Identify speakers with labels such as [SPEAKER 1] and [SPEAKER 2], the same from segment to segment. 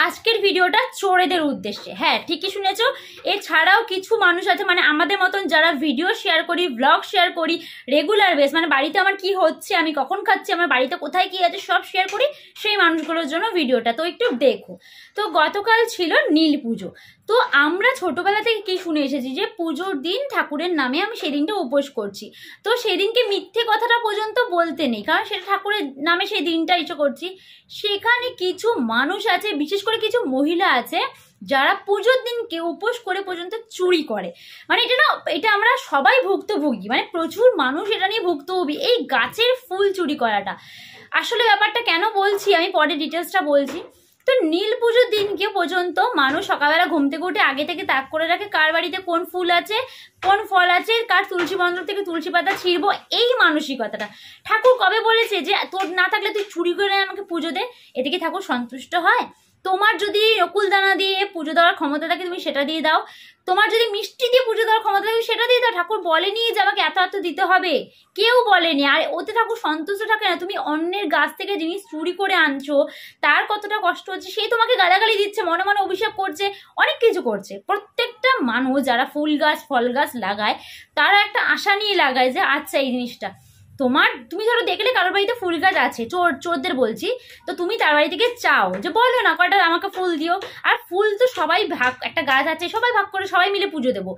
[SPEAKER 1] আজকের ভিডিওটা চোরেদের উদ্দেশ্যে। হ্যাঁ, ঠিকই শুনেছো। এছাড়াও কিছু মানুষ আছে, মানে আমাদের মতন যারা ভিডিও শেয়ার করি, ব্লগ শেয়ার করি রেগুলার বেস, মানে বাড়িতে আমার কি হচ্ছে, আমি কখন খাচ্ছি, আমার বাড়িতে কোথায় কি আছে সব শেয়ার করি, সেই মানুষগুলোর জন্য ভিডিওটা। তো একটু দেখো। তো গতকাল ছিল নীল পুজো। তো আমরা ছোটবেলা থেকে কি শুনে এসেছি যে পুজোর দিন ঠাকুরের নামে আমি সেদিনটা উপোস করছি। তো সেদিনকে মিথ্যে কথাটা পর্যন্ত বলতে নেই, কারণ সেটা ঠাকুরের নামে সেই দিনটা ইচ্ছে করছি। সেখানে কিছু মানুষ আছে, বিশেষ করে কিছু মহিলা আছে, যারা পুজোর দিনকে উপোস করে পর্যন্ত চুরি করে। মানে এটা আমরা সবাই ভুক্তভোগী, মানে প্রচুর মানুষ এটা নিয়ে ভুক্তভোগী, এই গাছের ফুল চুরি করাটা। আসলে ব্যাপারটা কেন বলছি আমি পরে ডিটেলসটা বলছি। তো নীল পুজোর দিনকে পর্যন্ত মানুষ সকালবেলা ঘুম থেকে উঠে আগে থেকে তাক করে রাখে কার বাড়িতে কোন ফুল আছে, কোন ফল আছে, কার তুলসী মন্দির থেকে তুলসী পাতা ছিঁড়বো, এই মানসিকতাটা। ঠাকুর কবে বলেছে যে তোর না থাকলে তুই চুরি করে আমাকে পুজো দে? এতে কি ঠাকুর সন্তুষ্ট হয়? তোমার যদি নকুল দানা দিয়ে পুজো দেওয়ার ক্ষমতা থাকে তুমি সেটা দিয়ে দাও, তোমার যদি মিষ্টি দিয়ে পুজো দেওয়ার ক্ষমতা থাকে সেটা দিয়ে দাও। ঠাকুর বলেনি যে আমাকে এত এত দিতে হবে, কেউ বলেনি। আর ওতে ঠাকুর সন্তুষ্ট থাকে না। তুমি অন্যের গাছ থেকে জিনিস চুরি করে আনছো, তার কতটা কষ্ট হচ্ছে, সেই তোমাকে গালাগালি দিচ্ছে, মনে মনে অভিশাপ করছে, অনেক কিছু করছে। প্রত্যেকটা মানুষ যারা ফুল গাছ ফল গাছ লাগায় তারা একটা আশা নিয়ে লাগায় যে আচ্ছা এই জিনিসটা তুমি ধরো দেখলে কারোর বাড়িতে ফুল গাছ আছে, চোরদের বলছি, তো তুমি তার বাড়ি থেকে চাও যে বলো না কটা আমাকে ফুল দিও। আর ফুল তো সবাই ভাগ, একটা গাছ আছে সবাই ভাগ করে সবাই মিলে পুজো দেবো,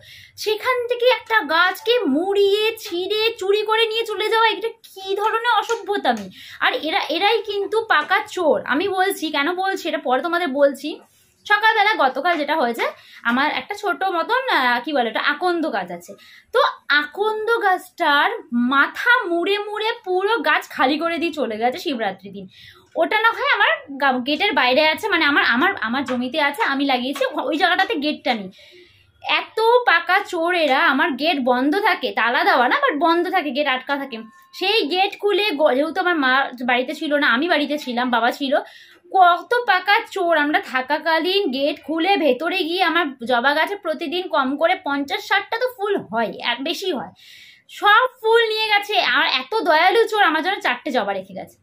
[SPEAKER 1] সেখান থেকে একটা গাছকে মুড়িয়ে ছিঁড়ে চুরি করে নিয়ে চলে যাওয়া, এটা কি ধরনের অসভ্যতামি। আর এরাই কিন্তু পাকা চোর। আমি বলছি, কেন বলছি এটা পরে তোমাদের বলছি। সকালবেলা গতকাল যেটা হয়েছে, আমার একটা ছোট মতন কি বলে এটা আকন্দ গাছ আছে। তো আকন্দ গাছটার মাথা মুড়ে মুড়ে পুরো গাছ খালি করে দিয়ে চলে গেছে শিবরাত্রি দিন। ওটা না হয় আমার গেটের বাইরে আছে, মানে আমার জমিতে আছে, আমি লাগিয়েছি ওই জায়গাটাতে, গেটটা নেই। এত পাকা চোর এরা, আমার গেট বন্ধ থাকে, তালা দেওয়া না বাট বন্ধ থাকে, গেট আটকা থাকে, সেই গেট খুলে, যেহেতু আমার মা বাড়িতে ছিল না, আমি বাড়িতে ছিলাম, বাবা ছিল, কত পাকা চোর। আমরা থাকাকালীন গেট খুলে ভেতরে গিয়ে আমার জবা গাছে প্রতিদিন কম করে 50-60টা তো ফুল হয়, এক বেশি হয়, সব ফুল নিয়ে গেছে। আর এত দয়ালু চোর, আমার জন্য 4টে জবা রেখে গেছে।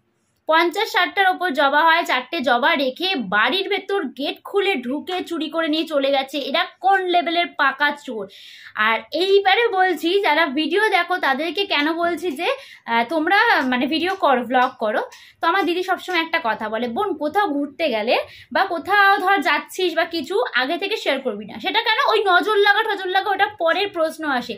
[SPEAKER 1] 50-60টার ওপর জবা হয়, 4টে জবা রেখে বাড়ির ভেতর গেট খুলে ঢুকে চুরি করে নিয়ে চলে গেছে। এরা কোন লেভেলের পাকা চোর। আর এইবারে বলছি, যারা ভিডিও দেখো তাদেরকে কেন বলছি যে তোমরা মানে ভিডিও করো, ব্লগ করো। তো আমার দিদি সবসময় একটা কথা বলে, বোন কোথাও ঘুরতে গেলে বা কোথাও ধর যাচ্ছিস বা কিছু, আগে থেকে শেয়ার করবি না। সেটা কেন? ওই নজর লাগা ওটা পরের প্রশ্ন আসে।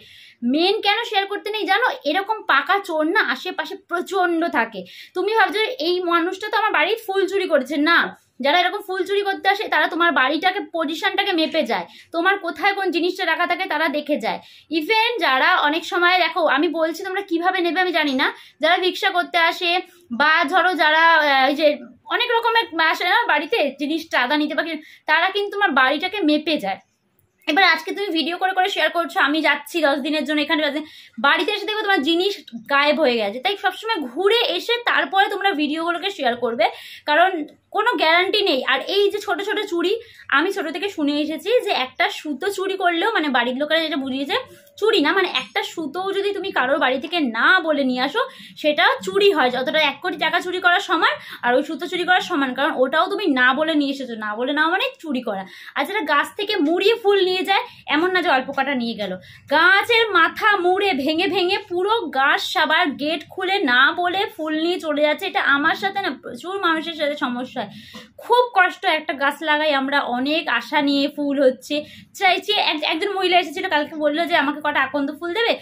[SPEAKER 1] মেন কেন শেয়ার করতে নেই জানো? এরকম পাকা চোর না আশেপাশে প্রচন্ড থাকে। তুমি ভাবছো এই মানুষটা তো আমার বাড়ির ফুল চুরি করেছে, না। যারা এরকম ফুল চুরি করতে আসে তারা তোমার বাড়িটাকে, পজিশনটাকে মেপে যায়, তোমার কোথায় কোন জিনিসটা রাখা থাকে তারা দেখে যায়। ইভেন যারা অনেক সময়, দেখো আমি বলছি তোমরা কিভাবে নেবে আমি জানি না, যারা ভিক্ষা করতে আসে বা ধরো যারা এই যে অনেক রকমের আসে না বাড়িতে জিনিস চাঁদা নিতে, বা তারা কিন্তু তোমার বাড়িটাকে মেপে যায়। এবার আজকে তুমি ভিডিও করে করে শেয়ার করছো, আমি যাচ্ছি 10 দিনের জন্য এখানে, বাড়িতে এসে দেখো তোমার জিনিস গায়েব হয়ে গেছে। তাই সবসময় ঘুরে এসে তারপরে তোমরা ভিডিওগুলোকে শেয়ার করবে, কারণ কোনো গ্যারান্টি নেই। আর এই যে ছোট ছোট চুরি, আমি ছোট থেকে শুনে এসেছি যে একটা সুতো চুরি করলেও, মানে বাড়ির লোকেরা যেটা বুঝিয়েছে, চুরি না, মানে একটা সুতোও যদি তুমি কারোর বাড়ি থেকে না বলে নিয়ে আসো সেটা চুরি হয়, যতটা 1 কোটি টাকা চুরি করার সমান আর ওই সুতো চুরি করার সমান, কারণ ওটাও তুমি না বলে নিয়ে এসেছো, না বলে নাও মানে চুরি করা। আর যেটা গাছ থেকে মুড়িয়ে ফুল নিয়ে যায়, এমন না যে অল্প কাটা নিয়ে গেল, গাছের মাথা মুড়ে ভেঙে ভেঙে পুরো গাছ সবার গেট খুলে না বলে ফুল নিয়ে চলে যাচ্ছে। এটা আমার সাথে না প্রচুর মানুষের সাথে সমস্যা হয়, খুব কষ্ট। একটা গাছ লাগাই আমরা অনেক আশা নিয়ে, ফুল হচ্ছে চাইছি। একজন মহিলা এসেছিল কালকে, বললো যে আমাকে কটা আকন্দ ফুল দেবে।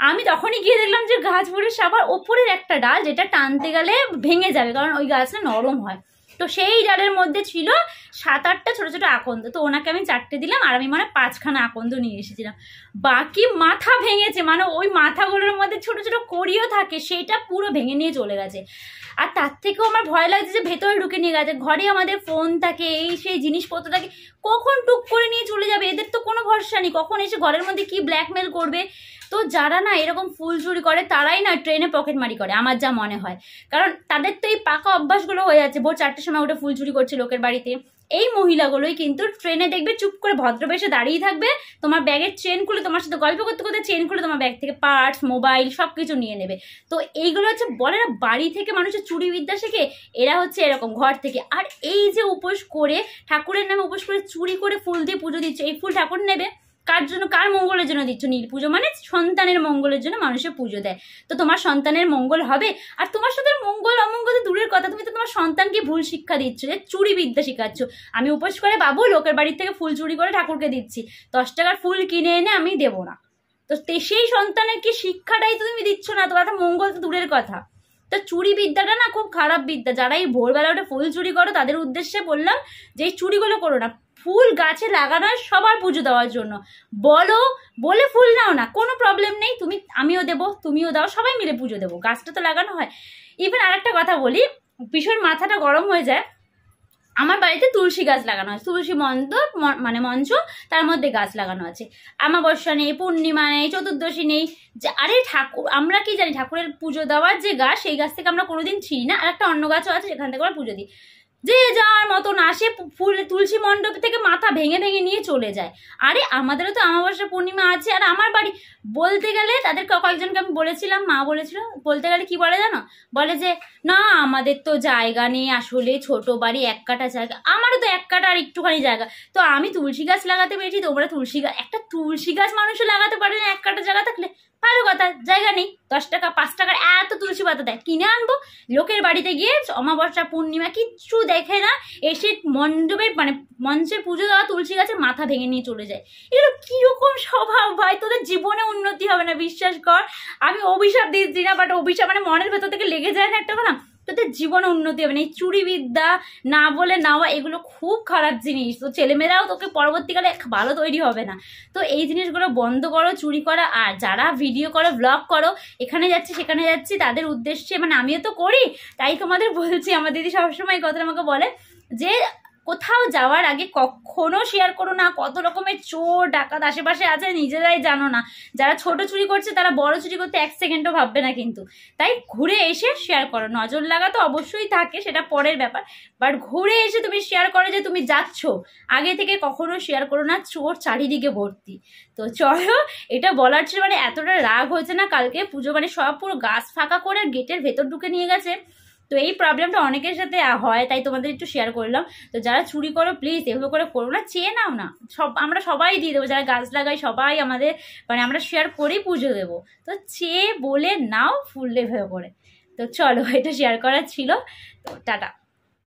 [SPEAKER 1] আমি তখনই গিয়ে দেখলাম যে গাছ পুরো সবার ওপরের একটা ডাল, যেটা টানতে গেলে ভেঙে যাবে, কারণ ওই গাছটা নরম হয়। তো সেই ডালের মধ্যে ছিল 7-8টা ছোট ছোট আকন্দ। তো ওনাকে আমি 4টে দিলাম, আর আমি মানে 5খানা আকন্দ নিয়ে এসেছিলাম। বাকি মাথা ভেঙেছে, মানে ওই মাথাগুলোর মধ্যে ছোট ছোট কড়িও থাকে, সেইটা পুরো ভেঙে নিয়ে চলে গেছে। আর তার থেকেও আমার ভয় লাগছে যে ভেতরে ঢুকে নিয়ে গেছে। ঘরে আমাদের ফোন থাকে, এই সেই জিনিসপত্র থাকে, কখন টুক করে নিয়ে চলে যাবে, এদের তো কোনো ভরসা নেই, কখন এসে ঘরের মধ্যে কি ব্ল্যাকমেল করবে। তো যারা না এরকম ফুল চুরি করে তারাই না ট্রেনে পকেটমারি করে, আমার যা মনে হয়। কারণ তাদের তো এই পাকা অভ্যাসগুলো হয়ে যাচ্ছে, ভোর 4টের সময় উঠে ফুল চুরি করছে লোকের বাড়িতে, এই মহিলাগুলোই কিন্তু ট্রেনে দেখবে চুপ করে ভদ্রবেশে দাঁড়িয়ে থাকবে, তোমার ব্যাগের চেন খুলে তোমার সাথে গল্প করতে করতে চেন খুলে তোমার ব্যাগ থেকে পার্টস, মোবাইল সব কিছু নিয়ে নেবে। তো এইগুলো হচ্ছে বলে না বাড়ি থেকে মানুষের চুরি বিদ্যা শেখে, এরা হচ্ছে এরকম ঘর থেকে। আর এই যে উপোস করে ঠাকুরের নামে উপোস করে চুরি করে ফুল দিয়ে পুজো দিচ্ছে, এই ফুল ঠাকুর নেবে কার জন্য, কার মঙ্গলের জন্য দিচ্ছ? নীল পুজো মানে সন্তানের মঙ্গলের জন্য মানুষের পুজো দেয়। তো তোমার সন্তানের মঙ্গল হবে? আর তোমার সাথে মঙ্গল অমঙ্গল তো দূরের কথা, তুমি তো তোমার সন্তানকে ভুল শিক্ষা দিচ্ছ, যে চুরি বিদ্যা শেখাচ্ছ। আমি উপোস করে বাবু লোকের বাড়ির থেকে ফুল চুরি করে ঠাকুরকে দিচ্ছি, 10 টাকার ফুল কিনে এনে আমি দেবো না, তো সেই সন্তানের কি শিক্ষাটাই তো তুমি দিচ্ছ না, তোমার মঙ্গল তো দূরের কথা। তো চুরি বিদ্যাটা না খুব খারাপ বিদ্যা। যারা এই ভোরবেলা ওটা ফুল চুরি করো তাদের উদ্দেশ্যে বললাম যে এই চুরিগুলো করো না। ফুল গাছে লাগানো হয় সবার পুজো দেওয়ার জন্য, বলে ফুল নাও না, কোনো প্রবলেম নেই, আমিও দেবো তুমিও দাও, সবাই মিলে পুজো দেবো, গাছটা তো লাগানো হয়। ইভেন আরেকটা কথা বলি, ভীষণ মাথাটা গরম হয়ে যায়, আমার বাড়িতে তুলসী গাছ লাগানো আছে, তুলসী মানে মঞ্চ, তার মধ্যে গাছ লাগানো আছে। অমাবস্যা নেই, পূর্ণিমা নেই, চতুর্দশী নেই, আরে ঠাকুর আমরা কি জানি ঠাকুরের পুজো দেওয়ার যে গাছ, সেই গাছ থেকে আমরা কোনোদিন ছিঁড়ি না। আর একটা অন্য গাছও আছে যেখান থেকে আমরা পুজো দিই, যে যার মতন আসে তুলসী মণ্ডপ থেকে মাথা ভেঙে ভেঙে নিয়ে চলে যায়। আরে আমাদেরও তো অমাবস্যা পূর্ণিমা আছে। আর আমার বাড়ি বলতে গেলে তাদের কয়েকজনকে আমি বলেছিলাম, মা বলেছিল, বলতে গেলে কি বলে জানো, বলে যে না আমাদের তো জায়গা নেই, আসলে ছোট বাড়ি, 1 কাঠা জায়গা, আমারও তো 1 কাঠা আর একটুখানি জায়গা, তো আমি তুলসী গাছ লাগাতে পেরেছি, তোমরা একটা তুলসী গাছ মানুষও লাগাতে পারে না 1 কাঠা জায়গা থাকলে? ভালো কথা, জায়গা নেই, 10 টাকা 5 টাকার এত তুলসী পাতা দেয়, কিনে আনবো। লোকের বাড়িতে গিয়ে অমাবস্যা পূর্ণিমা কিচ্ছু দেখে না, এসে মণ্ডপে মানে মঞ্চে পুজো দেওয়া তুলসী গাছে মাথা ভেঙে নিয়ে চলে যায়। এগুলো কিরকম স্বভাব ভাই, তোদের জীবনে উন্নতি হবে না, বিশ্বাস কর। আমি অভিশাপ দিচ্ছি না, বাট অভিশাপ মানে মনের ভেতর থেকে লেগে যায় না একটা না, তোদের জীবনে উন্নতি হবে না। এই চুরি বিদ্যা না বলে নেওয়া এগুলো খুব খারাপ জিনিস, তো ছেলেমেয়েরাও তোকে পরবর্তীকালে ভালো তৈরি হবে না। তো এই জিনিসগুলো বন্ধ করো, চুরি করা। আর যারা ভিডিও করো, ব্লগ করো, এখানে যাচ্ছি সেখানে যাচ্ছি, তাদের উদ্দেশ্যে মানে আমিও তো করি, তাই তোমাদের বলছি। আমার দিদি সবসময় কথা আমাকে বলে যে কোথাও যাওয়ার আগে কখনো শেয়ার করো না কত রকমের চোর ডাকাত আশেপাশে আছে, নিজেরাই জানো না। যারা ছোট চুরি করছে তারা বড় চুরি করতে 1 সেকেন্ডও ভাববে না কিন্তু। তাই ঘুরে এসে শেয়ার করো। নজর লাগা তো অবশ্যই থাকে, সেটা পরের ব্যাপার, বাট ঘুরে এসে তুমি শেয়ার করো যে তুমি যাচ্ছ, আগে থেকে কখনো শেয়ার করো না, চোর চারিদিকে ভর্তি। তো চলো, এটা বলার ছিল, মানে এতটা রাগ হয়েছে না কালকে পুজো, মানে সব পুরো গাছ ফাঁকা করে গেটের ভেতর ঢুকে নিয়ে গেছে। তো এই প্রবলেমটা অনেকের সাথে হয়, তাই তোমাদের একটু শেয়ার করলাম। তো যারা চুরি করো প্লিজ এগুলো করে করো না, চেয়ে নাও না, আমরা সবাই দিয়ে দেবো, যারা গাছ লাগাই সবাই আমাদের মানে আমরা শেয়ার করেই পুজো দেবো। তো চেয়ে বলে নাও ফুল লেভে করে। তো চলো, এটা শেয়ার করার ছিল। তো টাটা।